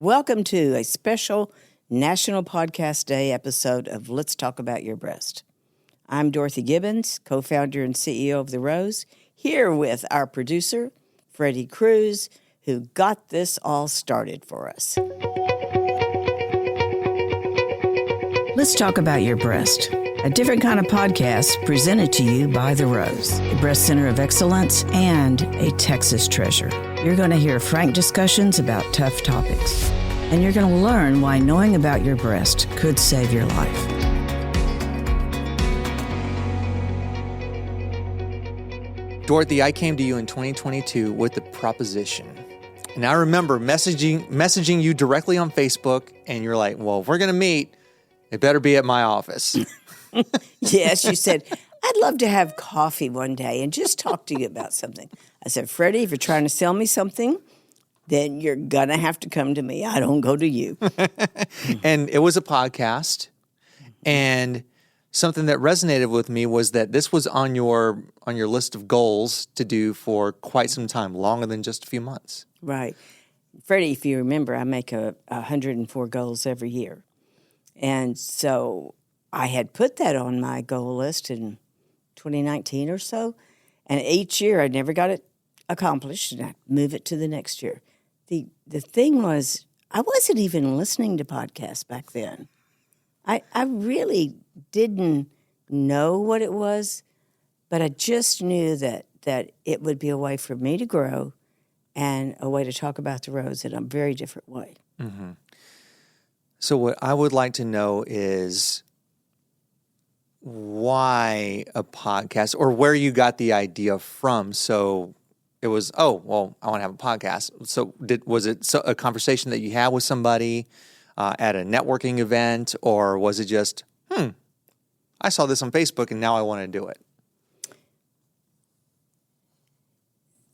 Welcome to a special National Podcast Day episode of Let's Talk About Your Breast. I'm Dorothy Gibbons, co-founder and CEO of The Rose, here with our producer, Freddy Cruz, who got this all started for us. Let's Talk About Your Breast, a different kind of podcast presented to you by The Rose, a breast center of excellence and a Texas treasure. You're going to hear frank discussions about tough topics, and you're going to learn why knowing about your breast could save your life. Dorothy, I came to you in 2022 with a proposition. And I remember messaging you directly on Facebook, and you're like, well, if we're going to meet, it better be at my office. Yes, you said, I'd love to have coffee one day and just talk to you about something. I said, Freddie, if you're trying to sell me something, then you're going to have to come to me. I don't go to you. And it was a podcast. And something that resonated with me was that this was on your list of goals to do for quite some time, longer than just a few months. Right. Freddie, if you remember, I make 104 goals every year. And so I had put that on my goal list in 2019 or so. And each year I never got it accomplished, and I'd move it to the next year. The thing was, I wasn't even listening to podcasts back then. I really didn't know what it was, but I just knew that it would be a way for me to grow and a way to talk about the Rose in a very different way. Mm-hmm. So what I would like to know is why a podcast, or where you got the idea from. So it was, I want to have a podcast. So was it a conversation that you had with somebody at a networking event, or was it just, I saw this on Facebook and now I want to do it?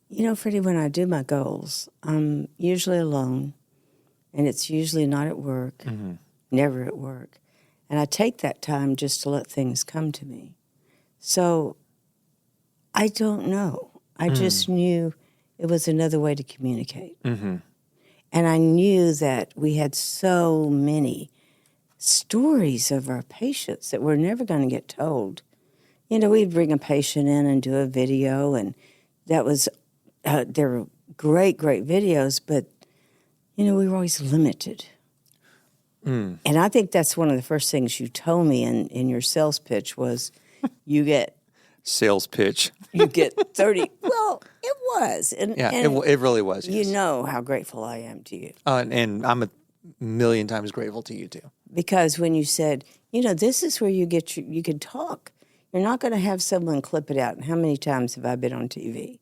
You know, Freddie, when I do my goals, I'm usually alone, and it's usually not at work, never at work. And I take that time just to let things come to me. So I don't know. I just knew it was another way to communicate. Mm-hmm. And I knew that we had so many stories of our patients that we're never going to get told. You know, we'd bring a patient in and do a video, and that was, there were great, great videos, but, you know, we were always limited. And I think that's one of the first things you told me in your sales pitch was you get... Sales pitch. You get 30. Well, it was. And it really was. You yes. know how grateful I am to you. And I'm a million times grateful to you too. Because when you said, you know, this is where you can talk. You're not going to have someone clip it out. And how many times have I been on TV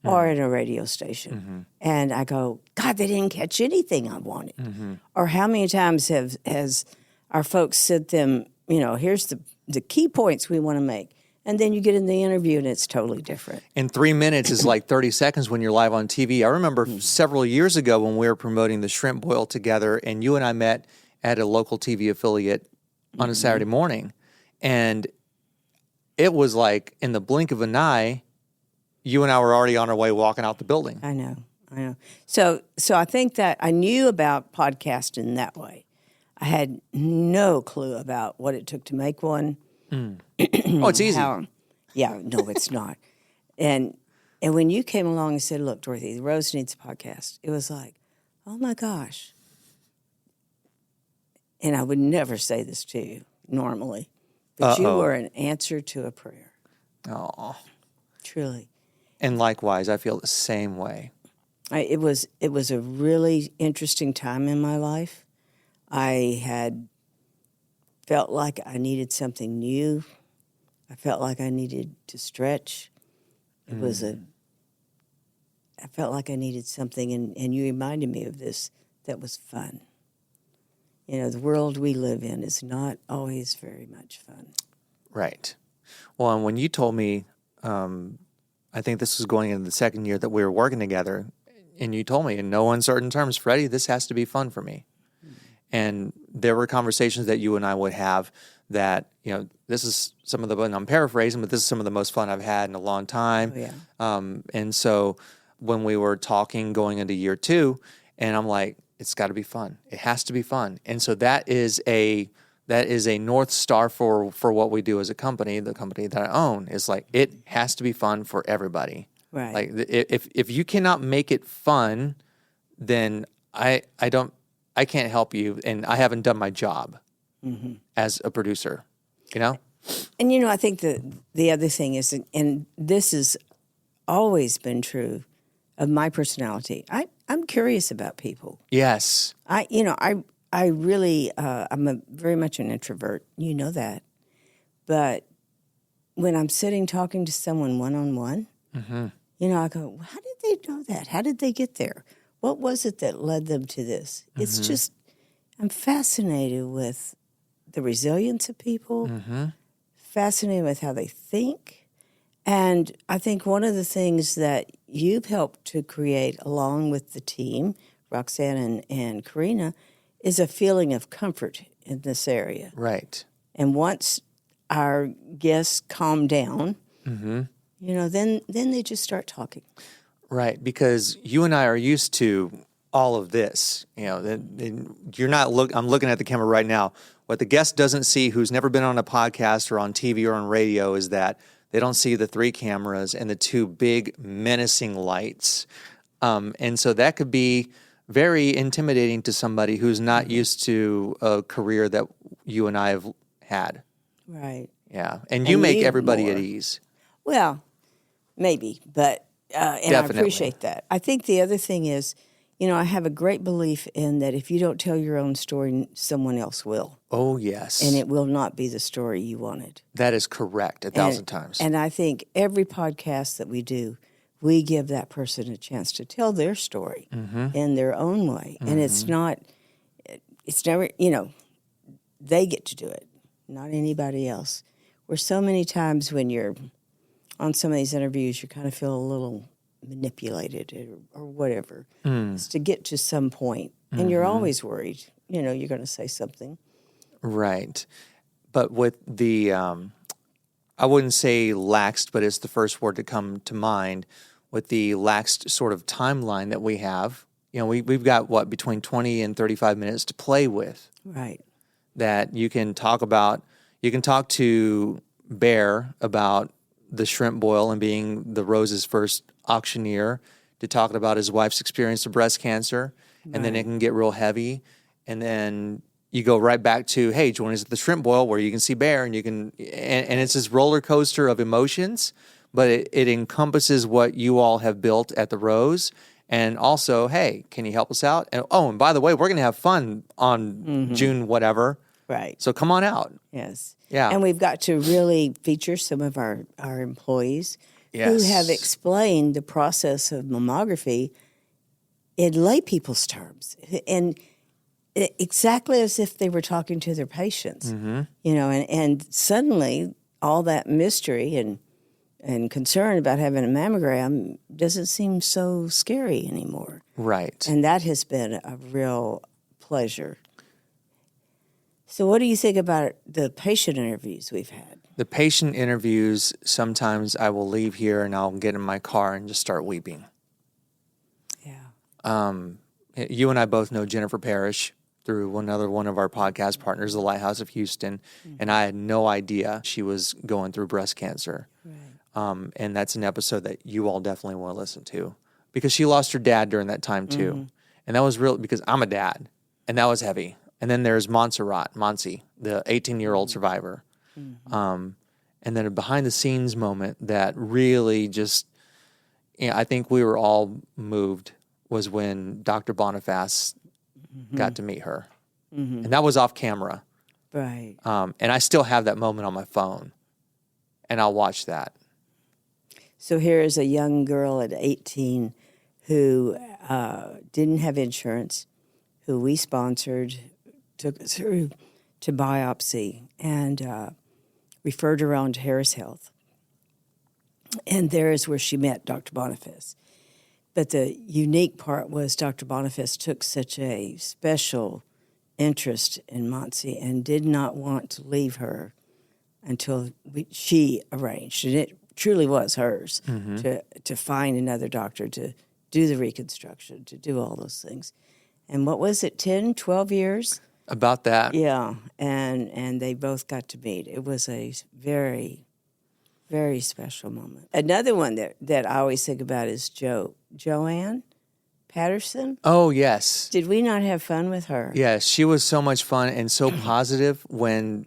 or in a radio station? Mm-hmm. And I go, God, they didn't catch anything I wanted. Mm-hmm. Or how many times has our folks sent them, you know, here's the key points we want to make. And then you get in the interview and it's totally different. And 3 minutes is like 30 seconds when you're live on TV. I remember several years ago when we were promoting the shrimp boil together, and you and I met at a local TV affiliate on a Saturday morning. And it was like in the blink of an eye, you and I were already on our way walking out the building. I know. So I think that I knew about podcasting that way. I had no clue about what it took to make one. Oh, it's easy. No, it's not. And when you came along and said, look, Dorothy, the Rose needs a podcast, it was like, oh, my gosh. And I would never say this to you normally, but you were an answer to a prayer. Oh. Truly. And likewise, I feel the same way. It was a really interesting time in my life. I had felt like I needed something new. I felt like I needed to stretch. I felt like I needed something, and you reminded me of this, that was fun. You know, the world we live in is not always very much fun. Right. Well, and when you told me, I think this was going into the second year that we were working together, and you told me in no uncertain terms, Freddie, this has to be fun for me. And there were conversations that you and I would have that, you know, this is some of the, and I'm paraphrasing, but this is some of the most fun I've had in a long time. Oh, yeah. And so when we were talking going into year 2, and I'm like, It's got to be fun. It has to be fun. And so that is a North Star for what we do as a company. The company that I own is like, it has to be fun for everybody. Right. Like if you cannot make it fun, then I can't help you, and I haven't done my job as a producer, you know? And, I think the other thing is, and this has always been true of my personality, I'm curious about people. Yes. I really, I'm very much an introvert. You know that. But when I'm sitting talking to someone one-on-one, I go, how did they know that? How did they get there? What was it that led them to this? It's just, I'm fascinated with the resilience of people, fascinated with how they think. And I think one of the things that you've helped to create along with the team, Roxanne and Karina, is a feeling of comfort in this area. Right. And once our guests calm down, then they just start talking. Right, because you and I are used to all of this. You're not I'm looking at the camera right now. What the guest doesn't see, who's never been on a podcast or on TV or on radio, is that they don't see the 3 cameras and the 2 big menacing lights. And so that could be very intimidating to somebody who's not used to a career that you and I have had. Right. Yeah, and you make everybody more. at ease. Well, maybe, but and Definitely. I appreciate that. I think the other thing is, I have a great belief in that if you don't tell your own story, someone else will. Oh, yes. And it will not be the story you wanted. That is correct 1,000 times. And I think every podcast that we do, we give that person a chance to tell their story in their own way. And it's never, they get to do it, not anybody else. Where so many times when you're on some of these interviews, you kind of feel a little manipulated or whatever. It's to get to some point. And you're always worried, you're going to say something. Right. But with the, I wouldn't say laxed, but it's the first word to come to mind, with the laxed sort of timeline that we have. We've got, between 20 and 35 minutes to play with. Right. That you can talk to Bear about the shrimp boil and being the Rose's first auctioneer, to talking about his wife's experience of breast cancer. Right. And then it can get real heavy. And then you go right back to, hey, join us at the shrimp boil where you can see Bear and and it's this roller coaster of emotions, but it encompasses what you all have built at the Rose. And also, hey, can you help us out? And by the way, we're going to have fun on June whatever. Right. So come on out. Yes. Yeah. And we've got to really feature some of our employees who Yes. have explained the process of mammography in lay people's terms, and exactly as if they were talking to their patients. And suddenly all that mystery and concern about having a mammogram doesn't seem so scary anymore. Right. And that has been a real pleasure. So what do you think about the patient interviews we've had? The patient interviews, sometimes I will leave here and I'll get in my car and just start weeping. Yeah. You and I both know Jennifer Parrish through one of our podcast partners, the Lighthouse of Houston, and I had no idea she was going through breast cancer. Right. And that's an episode that you all definitely want to listen to, because she lost her dad during that time too. And that was real, because I'm a dad, and that was heavy. And then there's Monsi, the 18-year-old survivor. And then a behind-the-scenes moment that really just, I think we were all moved, was when Dr. Boniface got to meet her. And that was off camera. Right. And I still have that moment on my phone, and I'll watch that. So here is a young girl at 18 who didn't have insurance, who we sponsored, took us through to biopsy, and referred her on to Harris Health. And there is where she met Dr. Boniface. But the unique part was Dr. Boniface took such a special interest in Monsi and did not want to leave her until she arranged, and it truly was hers, to find another doctor to do the reconstruction, to do all those things. And what was it, 10, 12 years? About that. Yeah, and they both got to meet. It was a very, very special moment. Another one that I always think about is Joanne Patterson. Oh, yes. Did we not have fun with her? Yes, she was so much fun and so positive when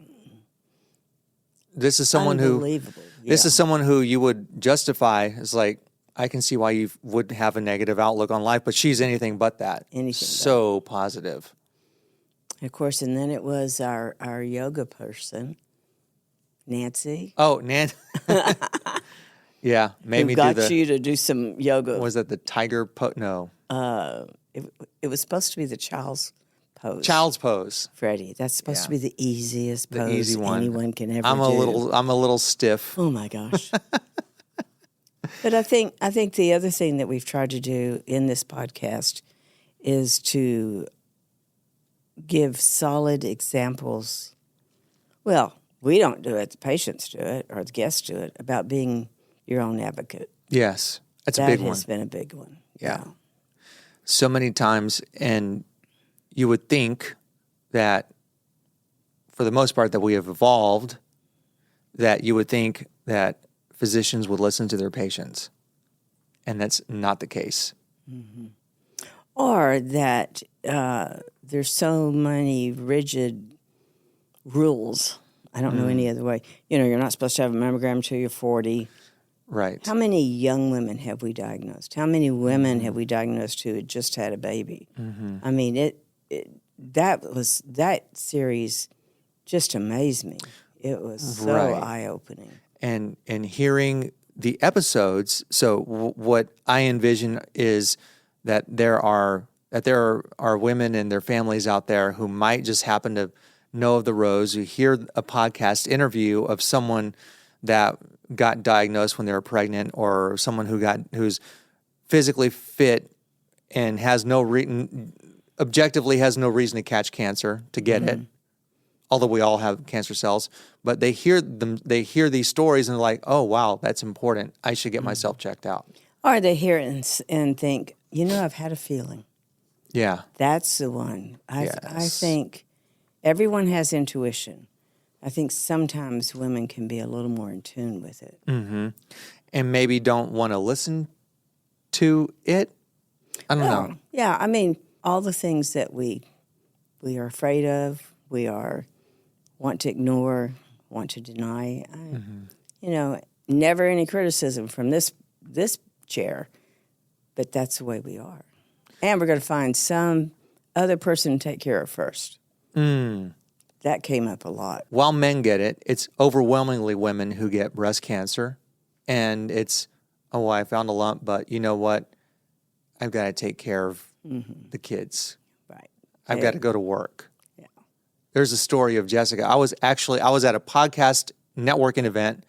this is someone who Unbelievable. this Yeah. is someone who you would justify as like, I can see why you would have a negative outlook on life, but she's anything but that. Anything so positive. Of course, and then it was our yoga person, Nancy. Oh, Nan. Yeah, made who me got do the. you to do some yoga. Was that the tiger pose? No, It was supposed to be the child's pose. child's pose. Freddie. That's supposed to be the easiest The pose easy one. anyone can ever I'm do. a little stiff. Oh my gosh. But I think the other thing that we've tried to do in this podcast is to give solid examples. Well, we don't do it, the patients do it, or the guests do it, about being your own advocate. Yes, that's a That big one. has been a big one. Yeah. So many times, and you would think that for the most part that we have evolved, that you would think that physicians would listen to their patients. And that's not the case. Or that there's so many rigid rules. I don't know any other way. You know, you're not supposed to have a mammogram until you're 40. Right. How many young women have we diagnosed? How many women have we diagnosed who had just had a baby? I mean, that series just amazed me. It was so Right. eye-opening. And hearing the episodes, so what I envision is that there are women and their families out there who might just happen to know of the Rose, who hear a podcast interview of someone that got diagnosed when they were pregnant, or someone who's physically fit and has objectively has no reason to catch cancer, to get it. Although we all have cancer cells, but they hear these stories and they're like, oh, wow, that's important. I should get myself checked out. Or they hear it and think, you know, I've had a feeling. Yeah. That's the one. I Yes. think everyone has intuition. I think sometimes women can be a little more in tune with it. And maybe don't want to listen to it. I don't know. Yeah, I mean, all the things that we are afraid of, want to ignore, want to deny. You know, never any criticism from this chair, but that's the way we are. And we're going to find some other person to take care of first. That came up a lot. While men get it, it's overwhelmingly women who get breast cancer. And it's, oh, I found a lump, but you know what? I've got to take care of the kids. Right. I've got to go to work. Yeah. There's a story of Jessica. I was at a podcast networking event,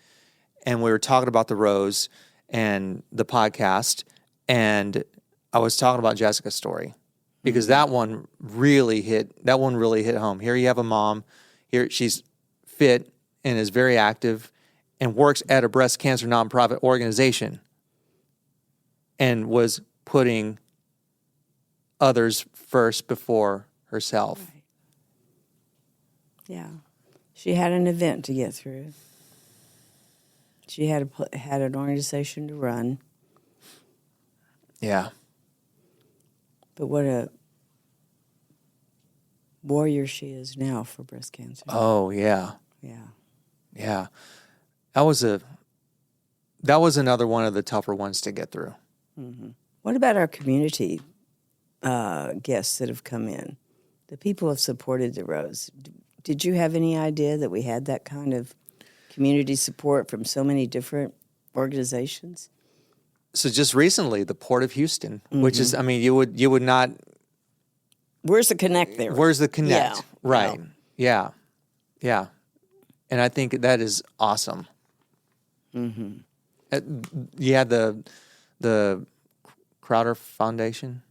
and we were talking about the Rose and the podcast, and I was talking about Jessica's story because that one really hit home. Here you have a mom. Here she's fit and is very active and works at a breast cancer nonprofit organization and was putting others first before herself. Right. Yeah. She had an event to get through. She had an organization to run. Yeah. But what a warrior she is now for breast cancer. Oh, yeah. Yeah. Yeah. That was another one of the tougher ones to get through. What about our community guests that have come in? The people have supported the Rose. Did you have any idea that we had that kind of community support from so many different organizations? So just recently, the Port of Houston, which is, I mean, you would not. Where's the connect there? Where's the connect? Yeah. Right. Yeah. Yeah. And I think that is awesome. You had the Crowder Foundation.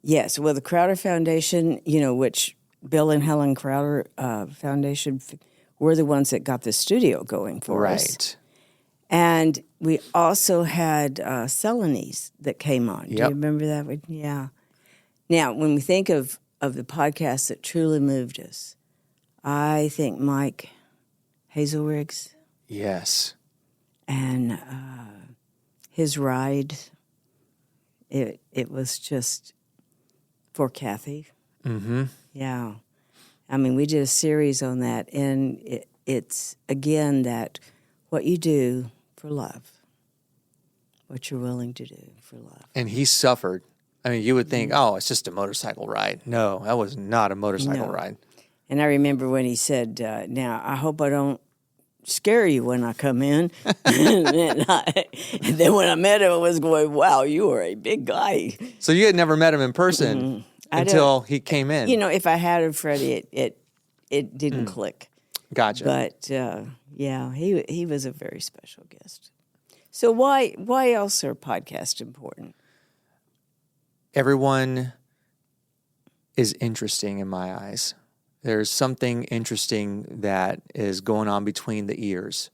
Yes. Well, the Crowder Foundation, you know, which Bill and Helen Crowder Foundation were the ones that got the studio going for us. Right. And we also had Celanese that came on. Do you Yep. remember that one? Yeah. Now, when we think of the podcasts that truly moved us, I think Mike Hazelriggs Yes. and his ride, it was just for Kathy. Mm-hmm. Yeah. I mean, we did a series on that, and it's, again, that what you do for love, what you're willing to do for love. And he suffered. I mean, you would think, oh, it's just a motorcycle ride. No, that was not a motorcycle ride. And I remember when he said, now, I hope I don't scare you when I come in. and then when I met him, I was going, wow, you are a big guy. So you had never met him in person until he came in. You know, if I had a Freddie, it didn't click. Gotcha. But, yeah, he was a very special guest. So why else are podcasts important? Everyone is interesting in my eyes. There's something interesting that is going on between the ears.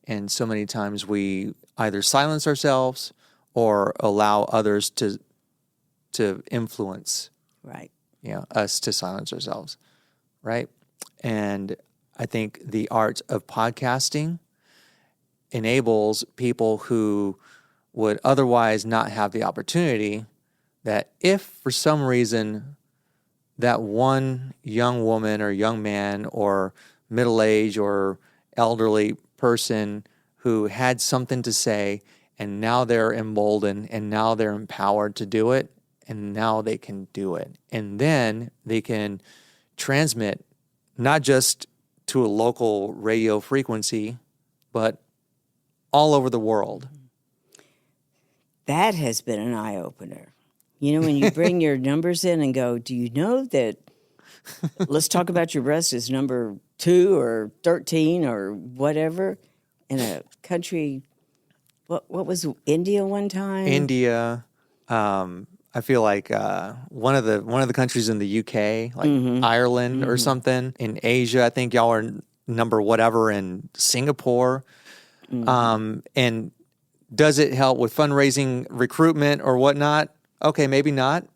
And so many times we either silence ourselves or allow others to influence Right. us to silence ourselves, right? And I think the art of podcasting enables people who would otherwise not have the opportunity, that if for some reason that one young woman or young man or middle-aged or elderly person who had something to say and now they're emboldened and now they're empowered to do it, and now they can do it. And then they can transmit not just to a local radio frequency, but all over the world. That has been an eye-opener. You know, when you bring your numbers in and go, do you know that let's talk about your breast is number 2 or 13 or whatever in a country, what was India one time? India, I feel like one of the countries in the UK, like Ireland or something. In Asia, I think y'all are number whatever in Singapore. And does it help with fundraising, recruitment, or whatnot? Okay, maybe not.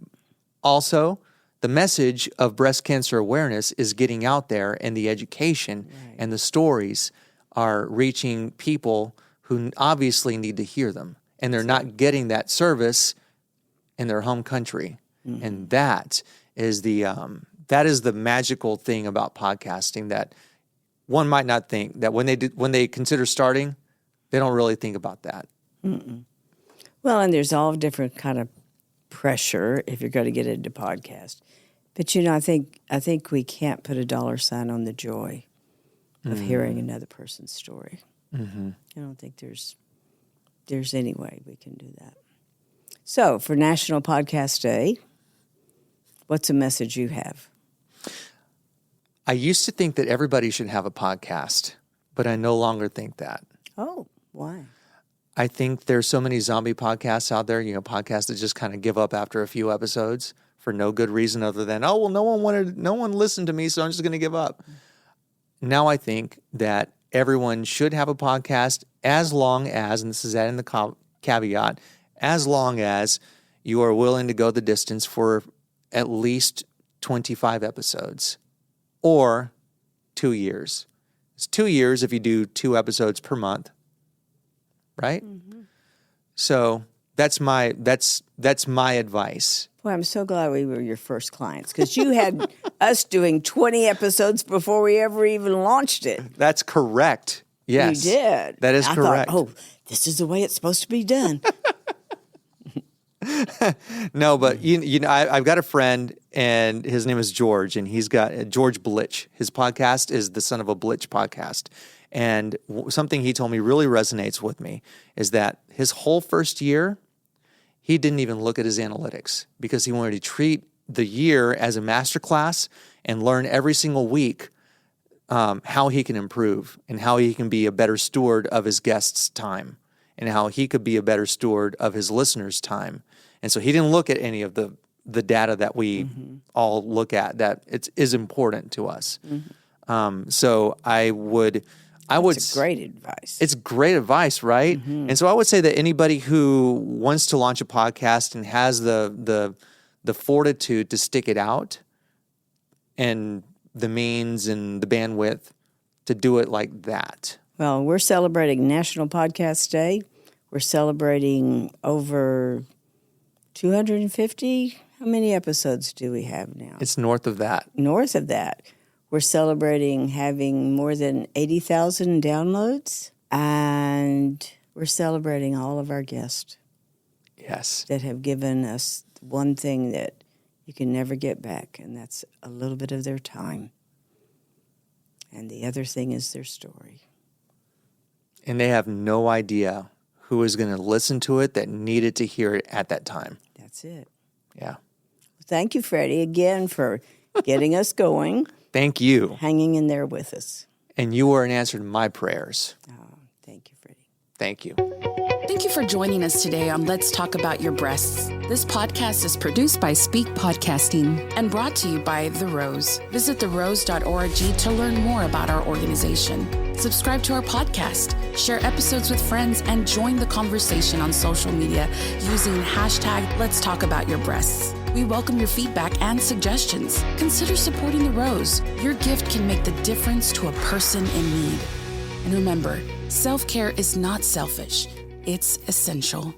Also, the message of breast cancer awareness is getting out there, and the education and the stories are reaching people who obviously need to hear them, and they're not getting that service in their home country. And that is the magical thing about podcasting, that one might not think that when they consider starting, they don't really think about that. Well, and there's all different kind of pressure if you're going to get into podcast. But, you know, I think we can't put a dollar sign on the joy of hearing another person's story. I don't think there's any way we can do that. So, for National Podcast Day, what's a message you have? I used to think that everybody should have a podcast, but I no longer think that. Oh, why? I think there's so many zombie podcasts out there, podcasts that just kind of give up after a few episodes for no good reason other than, oh, well, no one listened to me, so I'm just going to give up. Now I think that everyone should have a podcast as long as, and this is adding the caveat, as long as you are willing to go the distance for at least 25 episodes or 2 years. It's 2 years if you do 2 episodes per month. Right? So that's my advice. Boy, I'm so glad we were your first clients, because you had us doing 20 episodes before we ever even launched it. That's correct. Yes. You did. That is correct. I thought, this is the way it's supposed to be done. No, but I've got a friend, and his name is George, and he's got George Blitch. His podcast is the Son of a Blitch podcast. And something he told me really resonates with me is that his whole first year, he didn't even look at his analytics, because he wanted to treat the year as a masterclass and learn every single week how he can improve and how he can be a better steward of his guests' time and how he could be a better steward of his listeners' time. And so he didn't look at any of the data that we all look at that is important to us. So It's great advice. It's great advice, right? And so I would say that anybody who wants to launch a podcast and has the the fortitude to stick it out and the means and the bandwidth to do it like that? Well, we're celebrating National Podcast Day. We're celebrating over 250. How many episodes do we have now? It's north of that. North of that. We're celebrating having more than 80,000 downloads, and we're celebrating all of our guests Yes. that have given us one thing that you can never get back, and that's a little bit of their time. And the other thing is their story. And they have no idea who is going to listen to it that needed to hear it at that time. That's it. Yeah. Thank you, Freddie, again for getting us going, Thank you. hanging in there with us. And you were an answer to my prayers. Oh, thank you, Freddie. Thank you. Thank you for joining us today on Let's Talk About Your Breasts. This podcast is produced by Speak Podcasting and brought to you by The Rose. Visit therose.org to learn more about our organization. Subscribe to our podcast, share episodes with friends, and join the conversation on social media using hashtag Let's Talk About Your Breasts. We welcome your feedback and suggestions. Consider supporting The Rose. Your gift can make the difference to a person in need. And remember, self-care is not selfish. It's essential.